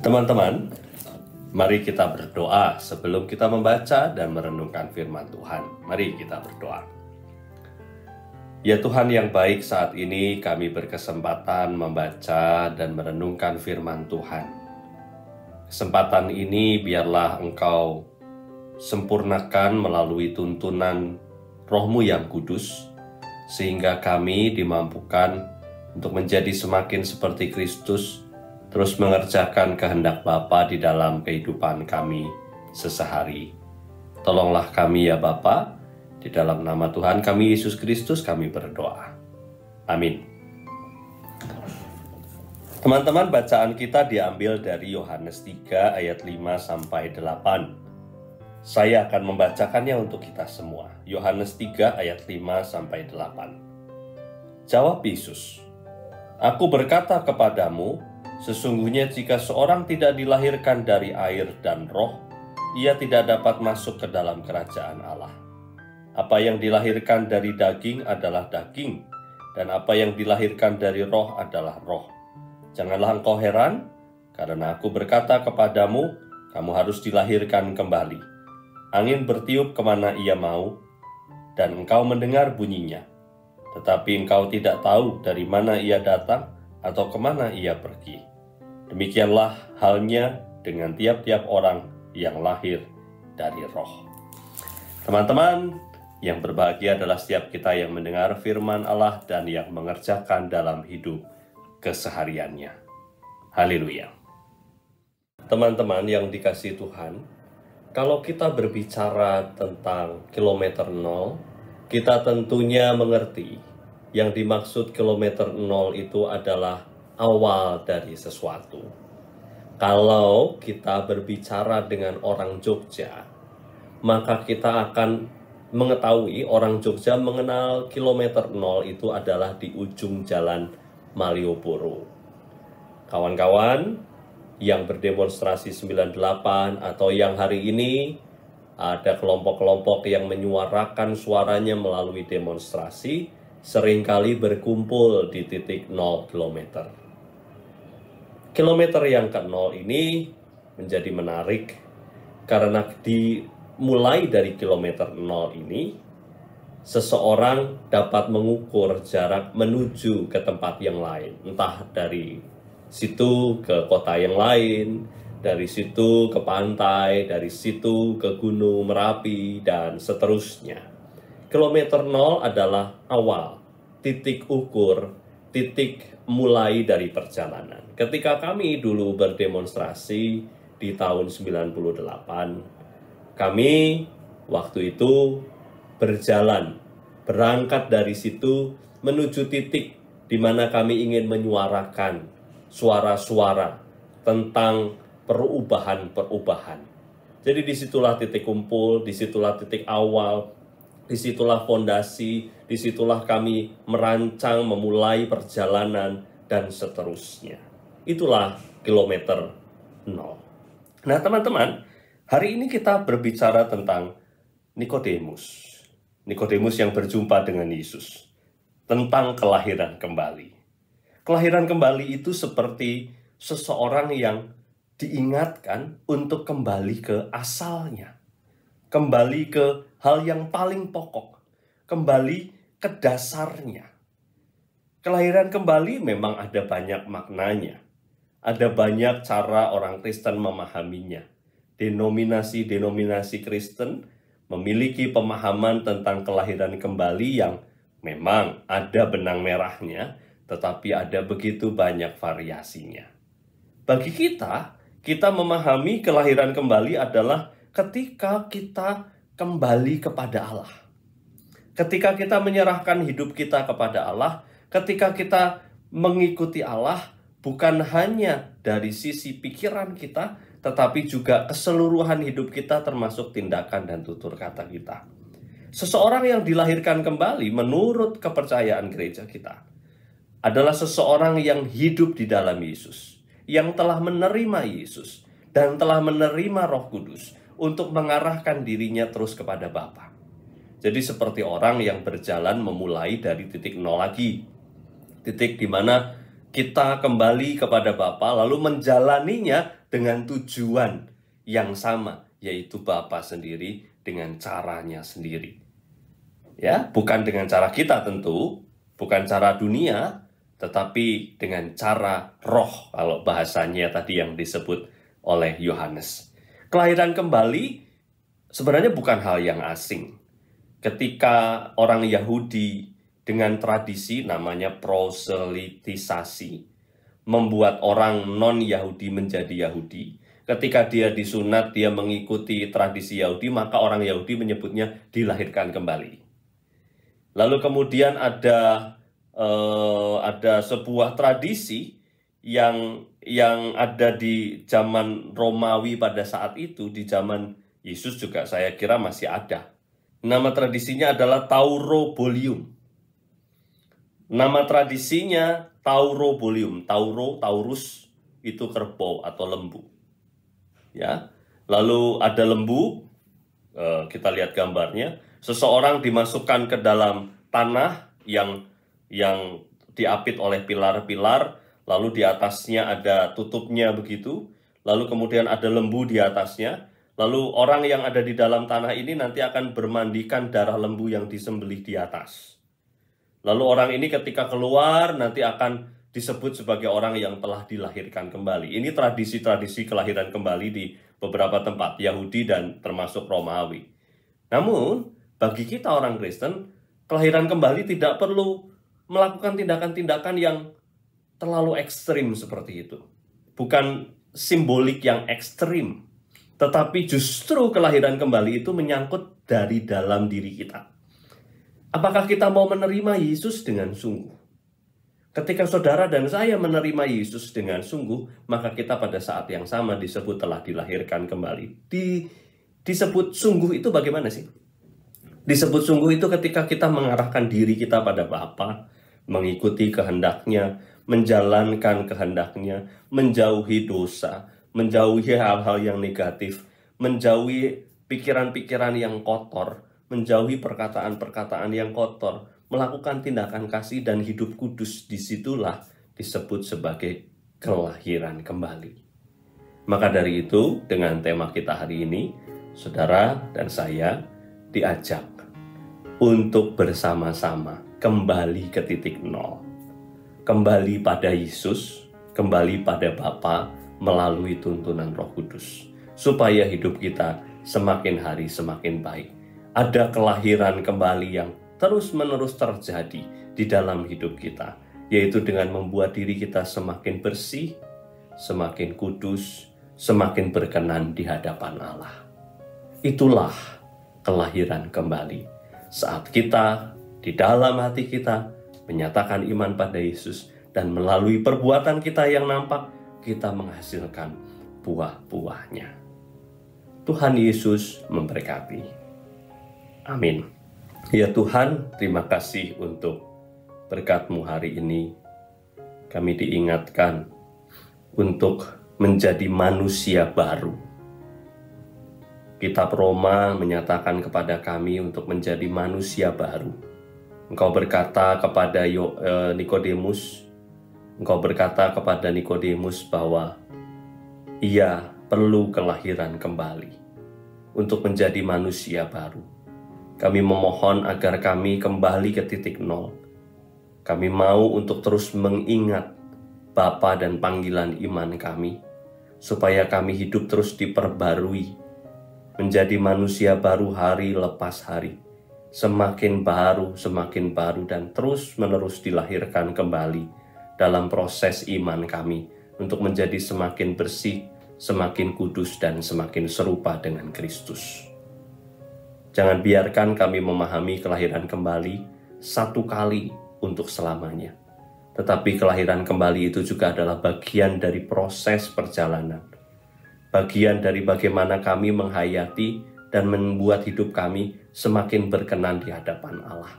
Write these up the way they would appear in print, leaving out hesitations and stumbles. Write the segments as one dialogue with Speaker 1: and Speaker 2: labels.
Speaker 1: Teman-teman, mari kita berdoa sebelum kita membaca dan merenungkan firman Tuhan. Mari kita berdoa. Ya Tuhan yang baik, saat ini kami berkesempatan membaca dan merenungkan firman Tuhan. Kesempatan ini biarlah Engkau sempurnakan melalui tuntunan Roh-Mu yang kudus, sehingga kami dimampukan untuk menjadi semakin seperti Kristus, terus mengerjakan kehendak Bapa di dalam kehidupan kami sesehari. Tolonglah kami ya Bapa, di dalam nama Tuhan kami Yesus Kristus kami berdoa. Amin. Teman-teman, bacaan kita diambil dari Yohanes 3 ayat 5-8. Saya akan membacakannya untuk kita semua. Yohanes 3 ayat 5-8. Jawab Yesus, "Aku berkata kepadamu, sesungguhnya jika seorang tidak dilahirkan dari air dan roh, ia tidak dapat masuk ke dalam kerajaan Allah. Apa yang dilahirkan dari daging adalah daging, dan apa yang dilahirkan dari roh adalah roh. Janganlah engkau heran, karena aku berkata kepadamu, kamu harus dilahirkan kembali. Angin bertiup kemana ia mau, dan engkau mendengar bunyinya, tetapi engkau tidak tahu dari mana ia datang atau kemana ia pergi. Demikianlah halnya dengan tiap-tiap orang yang lahir dari roh." Teman-teman, yang berbahagia adalah setiap kita yang mendengar firman Allah dan yang mengerjakan dalam hidup kesehariannya. Haleluya. Teman-teman yang dikasihi Tuhan, kalau kita berbicara tentang kilometer nol, kita tentunya mengerti yang dimaksud kilometer nol itu adalah awal dari sesuatu. Kalau kita berbicara dengan orang Jogja, maka kita akan mengetahui orang Jogja mengenal kilometer nol itu adalah di ujung jalan Malioboro. Kawan-kawan yang berdemonstrasi 98 atau yang hari ini ada kelompok-kelompok yang menyuarakan suaranya melalui demonstrasi, seringkali berkumpul di titik 0 km. Kilometer yang ke-0 ini menjadi menarik karena dimulai dari kilometer 0 ini, seseorang dapat mengukur jarak menuju ke tempat yang lain, entah dari situ ke kota yang lain, dari situ ke pantai, dari situ ke Gunung Merapi, dan seterusnya. Kilometer 0 adalah awal, titik ukur, titik mulai dari perjalanan. Ketika kami dulu berdemonstrasi di tahun 98, kami waktu itu berjalan, berangkat dari situ menuju titik di mana kami ingin menyuarakan suara-suara tentang perubahan-perubahan. Jadi disitulah titik kumpul, disitulah titik awal, disitulah fondasi, disitulah kami merancang, memulai perjalanan, dan seterusnya. Itulah kilometer 0. Nah teman-teman, hari ini kita berbicara tentang Nikodemus. Nikodemus yang berjumpa dengan Yesus. Tentang kelahiran kembali. Kelahiran kembali itu seperti seseorang yang diingatkan untuk kembali ke asalnya. Kembali ke hal yang paling pokok. Kembali ke dasarnya. Kelahiran kembali memang ada banyak maknanya. Ada banyak cara orang Kristen memahaminya. Denominasi-denominasi Kristen memiliki pemahaman tentang kelahiran kembali yang memang ada benang merahnya, tetapi ada begitu banyak variasinya. Bagi kita memahami kelahiran kembali adalah ketika kita kembali kepada Allah. Ketika kita menyerahkan hidup kita kepada Allah, ketika kita mengikuti Allah, bukan hanya dari sisi pikiran kita, tetapi juga keseluruhan hidup kita termasuk tindakan dan tutur kata kita. Seseorang yang dilahirkan kembali menurut kepercayaan gereja kita adalah seseorang yang hidup di dalam Yesus, yang telah menerima Yesus dan telah menerima Roh Kudus untuk mengarahkan dirinya terus kepada Bapa. Jadi seperti orang yang berjalan memulai dari titik nol lagi, titik di mana kita kembali kepada Bapa lalu menjalaninya dengan tujuan yang sama, yaitu Bapa sendiri dengan caranya sendiri. Ya, bukan dengan cara kita tentu, bukan cara dunia, tetapi dengan cara roh, kalau bahasanya tadi yang disebut oleh Yohanes. Kelahiran kembali sebenarnya bukan hal yang asing. Ketika orang Yahudi dengan tradisi namanya proselitisasi, membuat orang non-Yahudi menjadi Yahudi. Ketika dia disunat, dia mengikuti tradisi Yahudi, maka orang Yahudi menyebutnya dilahirkan kembali. Lalu kemudian ada sebuah tradisi yang ada di zaman Romawi pada saat itu, di zaman Yesus juga saya kira masih ada. Nama tradisinya adalah Taurobolium. Nama tradisinya Taurobolium. Taurus itu kerbau atau lembu. Ya, lalu ada lembu. Kita lihat gambarnya. Seseorang dimasukkan ke dalam tanah yang diapit oleh pilar-pilar. Lalu di atasnya ada tutupnya begitu. Lalu kemudian ada lembu di atasnya. Lalu orang yang ada di dalam tanah ini nanti akan bermandikan darah lembu yang disembelih di atas. Lalu orang ini ketika keluar nanti akan disebut sebagai orang yang telah dilahirkan kembali. Ini tradisi-tradisi kelahiran kembali di beberapa tempat, Yahudi dan termasuk Romawi. Namun, bagi kita orang Kristen, kelahiran kembali tidak perlu melakukan tindakan-tindakan yang terlalu ekstrim seperti itu. Bukan simbolik yang ekstrim. Tetapi justru kelahiran kembali itu menyangkut dari dalam diri kita. Apakah kita mau menerima Yesus dengan sungguh? Ketika saudara dan saya menerima Yesus dengan sungguh, maka kita pada saat yang sama disebut telah dilahirkan kembali. Disebut sungguh itu bagaimana sih? Disebut sungguh itu ketika kita mengarahkan diri kita pada Bapa, mengikuti kehendaknya, menjalankan kehendaknya, menjauhi dosa, menjauhi hal-hal yang negatif, menjauhi pikiran-pikiran yang kotor, menjauhi perkataan-perkataan yang kotor, melakukan tindakan kasih dan hidup kudus. Disitulah disebut sebagai kelahiran kembali. Maka dari itu, dengan tema kita hari ini, saudara dan saya diajak untuk bersama-sama kembali ke titik nol. Kembali pada Yesus, kembali pada Bapa melalui tuntunan Roh Kudus. Supaya hidup kita semakin hari semakin baik. Ada kelahiran kembali yang terus-menerus terjadi di dalam hidup kita, yaitu dengan membuat diri kita semakin bersih, semakin kudus, semakin berkenan di hadapan Allah. Itulah kelahiran kembali. Saat kita di dalam hati kita menyatakan iman pada Yesus dan melalui perbuatan kita yang nampak, kita menghasilkan buah-buahnya. Tuhan Yesus memberkati. Amin. Ya Tuhan, terima kasih untuk berkat-Mu hari ini. Kami diingatkan untuk menjadi manusia baru. Kitab Roma menyatakan kepada kami untuk menjadi manusia baru. Engkau berkata kepada Nikodemus, bahwa ia perlu kelahiran kembali untuk menjadi manusia baru. Kami memohon agar kami kembali ke titik nol. Kami mau untuk terus mengingat Bapa dan panggilan iman kami, supaya kami hidup terus diperbarui, menjadi manusia baru hari lepas hari, semakin baru, dan terus-menerus dilahirkan kembali dalam proses iman kami untuk menjadi semakin bersih, semakin kudus, dan semakin serupa dengan Kristus. Jangan biarkan kami memahami kelahiran kembali satu kali untuk selamanya. Tetapi kelahiran kembali itu juga adalah bagian dari proses perjalanan. Bagian dari bagaimana kami menghayati dan membuat hidup kami semakin berkenan di hadapan Allah.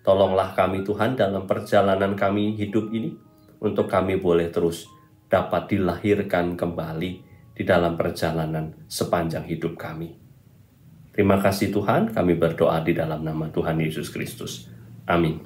Speaker 1: Tolonglah kami Tuhan dalam perjalanan kami hidup ini, untuk kami boleh terus dapat dilahirkan kembali di dalam perjalanan sepanjang hidup kami. Terima kasih Tuhan, kami berdoa di dalam nama Tuhan Yesus Kristus. Amin.